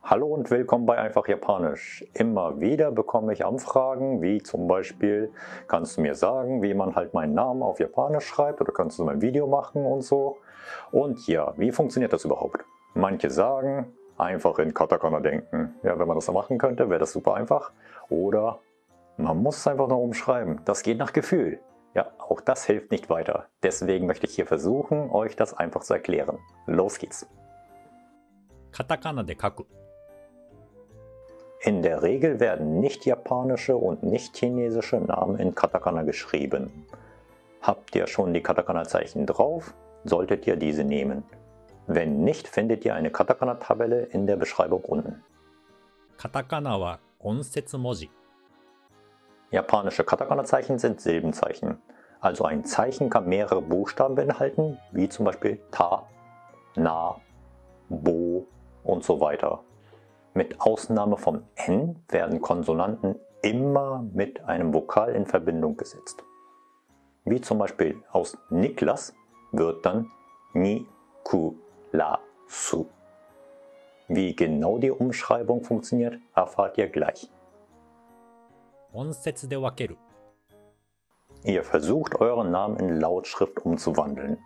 Hallo und willkommen bei Einfach Japanisch. Immer wieder bekomme ich Anfragen, wie zum Beispiel, kannst du mir sagen, wie man halt meinen Namen auf Japanisch schreibt oder kannst du mein Video machen und so. Und ja, wie funktioniert das überhaupt? Manche sagen, einfach in Katakana denken. Ja, wenn man das so machen könnte, wäre das super einfach. Oder man muss es einfach nur umschreiben. Das geht nach Gefühl. Ja, auch das hilft nicht weiter. Deswegen möchte ich hier versuchen, euch das einfach zu erklären. Los geht's. カタカナで書く。 In der Regel werden nicht japanische und nicht chinesische Namen in Katakana geschrieben. Habt ihr schon die Katakana-Zeichen drauf, solltet ihr diese nehmen. Wenn nicht, findet ihr eine Katakana-Tabelle in der Beschreibung unten. カタカナは音節文字。 Japanische Katakana-Zeichen sind Silbenzeichen. Also ein Zeichen kann mehrere Buchstaben beinhalten, wie zum Beispiel Ta, Na, Bo und so weiter. Mit Ausnahme vom N werden Konsonanten immer mit einem Vokal in Verbindung gesetzt. Wie zum Beispiel aus Niklas wird dann Ni, Ku, La, Su. Wie genau die Umschreibung funktioniert, erfahrt ihr gleich. 音節で分ける。 Ihr versucht euren Namen in Lautschrift umzuwandeln.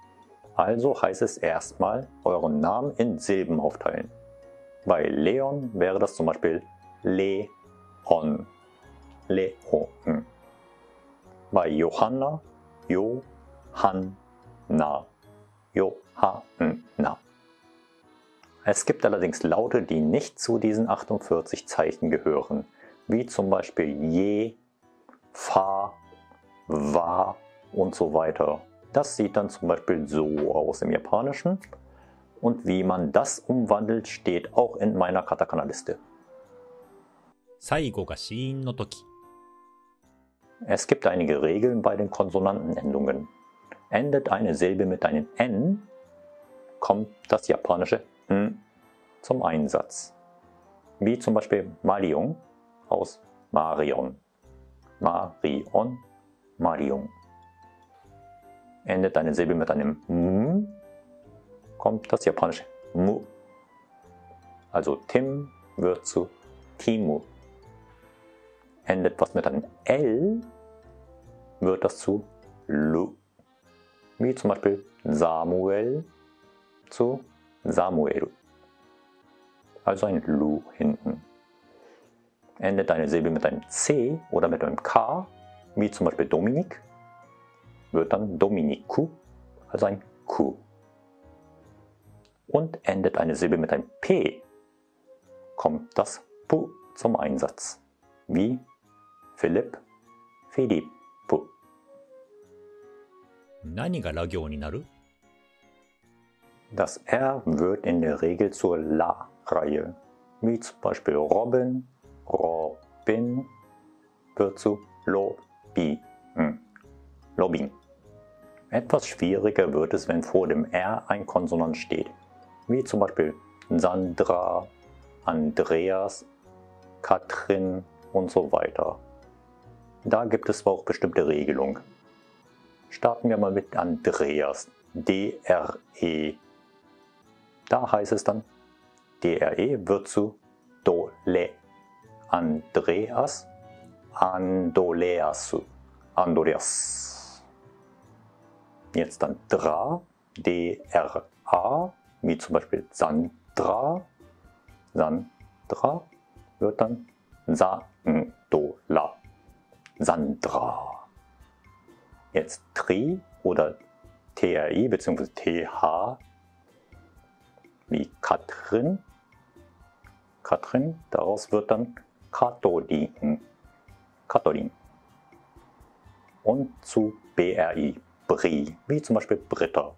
Also heißt es erstmal euren Namen in Silben aufteilen. Bei Leon wäre das zum Beispiel Le-on, Leon. Bei Johanna, Jo-han-na, Jo-ha-n-na. Es gibt allerdings Laute, die nicht zu diesen 48 Zeichen gehören, wie zum Beispiel Je, Fa, Wa und so weiter. Das sieht dann zum Beispiel so aus im Japanischen. Und wie man das umwandelt, steht auch in meiner Katakana-Liste. 最後が子音の時。 Es gibt einige Regeln bei den Konsonantenendungen. Endet eine Silbe mit einem N, kommt das japanische N zum Einsatz. Wie zum Beispiel Marion aus Marion. Marion, Marion. Endet eine Silbe mit einem M, kommt das japanische Mu. Also Tim wird zu Timu. Endet was mit einem L, wird das zu Lu. Wie zum Beispiel Samuel zu Samuel. Also ein Lu hinten. Endet eine Silbe mit einem C oder mit einem K, wie zum Beispiel Dominik, wird dann Dominiku, also ein Q. Und endet eine Silbe mit einem P, kommt das Pu zum Einsatz, wie Philipp, Philippu. 何がラ行になる？ Das R wird in der Regel zur La-Reihe, wie zum Beispiel Robin, Robin wird zu Lobin. Lobin. Etwas schwieriger wird es, wenn vor dem R ein Konsonant steht, wie zum Beispiel Sandra, Andreas, Katrin und so weiter. Da gibt es auch bestimmte Regelungen. Starten wir mal mit Andreas, D-R-E. Da heißt es dann, D-R-E wird zu Dole. Andreas, Andoleasu, Andreas. Jetzt dann Dra, D-R-A, wie zum Beispiel Sandra. Sandra wird dann Sandola, Sandra. Jetzt Tri oder T-R-I bzw. T-H wie Katrin. Katrin, daraus wird dann Katolin. Katolin. Und zu B-R-I, Bri, wie zum Beispiel Britta.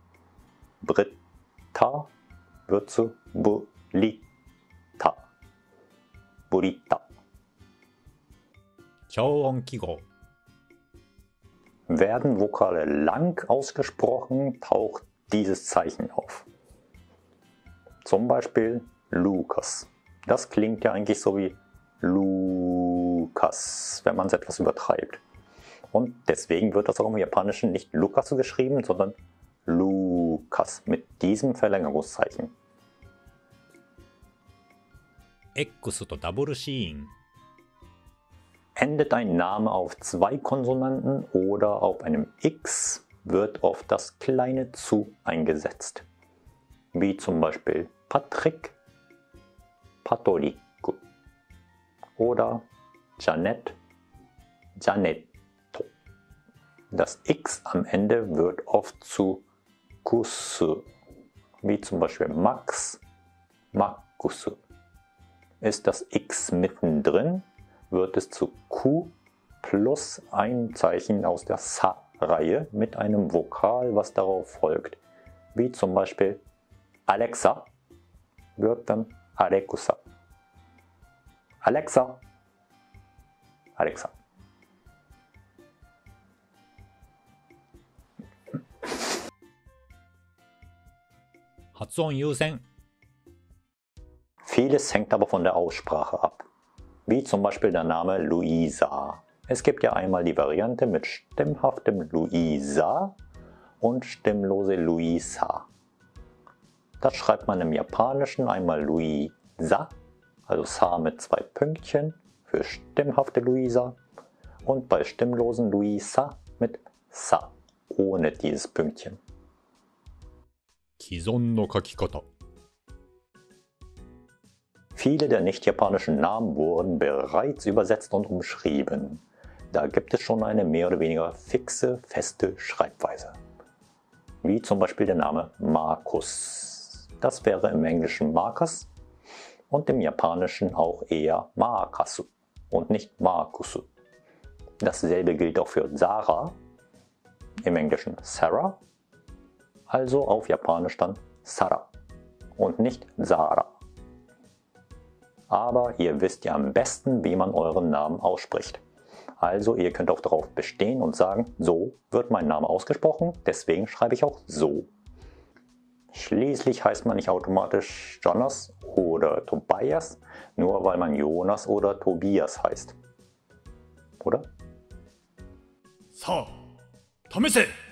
Britta wird zu Bulita. Bulita. 超音記号。 Werden Vokale lang ausgesprochen, taucht dieses Zeichen auf. Zum Beispiel Lukas. Das klingt ja eigentlich so wie Lukas, wenn man es etwas übertreibt. Und deswegen wird das auch im Japanischen nicht Lukas geschrieben, sondern Lukas mit diesem Verlängerungszeichen. X とダブル子音。 Endet ein Name auf zwei Konsonanten oder auf einem X, wird oft das kleine zu eingesetzt. Wie zum Beispiel Patrick, Patrick oder Janet, Janetto. Das X am Ende wird oft zu Kus, wie zum Beispiel Max, Markus. Ist das X mittendrin, wird es zu Q plus ein Zeichen aus der Sa-Reihe mit einem Vokal, was darauf folgt. Wie zum Beispiel Alexa wird dann Alekusa. Alexa, Alexa. Hatsuon Yusen. Vieles hängt aber von der Aussprache ab. Wie zum Beispiel der Name Luisa. Es gibt ja einmal die Variante mit stimmhaftem Luisa und stimmlose Luisa. Das schreibt man im Japanischen einmal Luisa, also Sa mit zwei Pünktchen für stimmhafte Luisa und bei stimmlosen Luisa mit Sa ohne dieses Pünktchen. 既存の書き方。 Viele der nicht-japanischen Namen wurden bereits übersetzt und umschrieben. Da gibt es schon eine mehr oder weniger fixe, feste Schreibweise. Wie zum Beispiel der Name Markus. Das wäre im Englischen Marcus und im Japanischen auch eher Markasu und nicht Markusu. Dasselbe gilt auch für Sarah, im Englischen Sarah, also auf Japanisch dann Sara und nicht Sarah. Aber ihr wisst ja am besten, wie man euren Namen ausspricht. Also ihr könnt auch darauf bestehen und sagen, so wird mein Name ausgesprochen, deswegen schreibe ich auch so. Schließlich heißt man nicht automatisch Jonas oder Tobias, nur weil man Jonas oder Tobias heißt. Oder? さあ、試せ。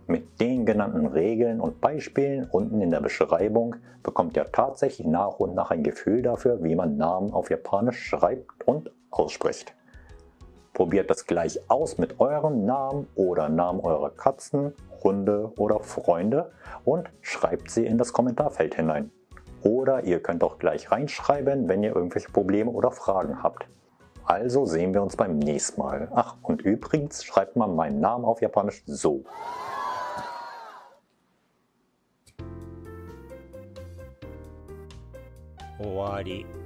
Mit den genannten Regeln und Beispielen unten in der Beschreibung bekommt ihr tatsächlich nach und nach ein Gefühl dafür, wie man Namen auf Japanisch schreibt und ausspricht. Probiert das gleich aus mit eurem Namen oder Namen eurer Katzen, Hunde oder Freunde und schreibt sie in das Kommentarfeld hinein. Oder ihr könnt auch gleich reinschreiben, wenn ihr irgendwelche Probleme oder Fragen habt. Also sehen wir uns beim nächsten Mal. Ach, und übrigens schreibt man meinen Namen auf Japanisch so. 終わり。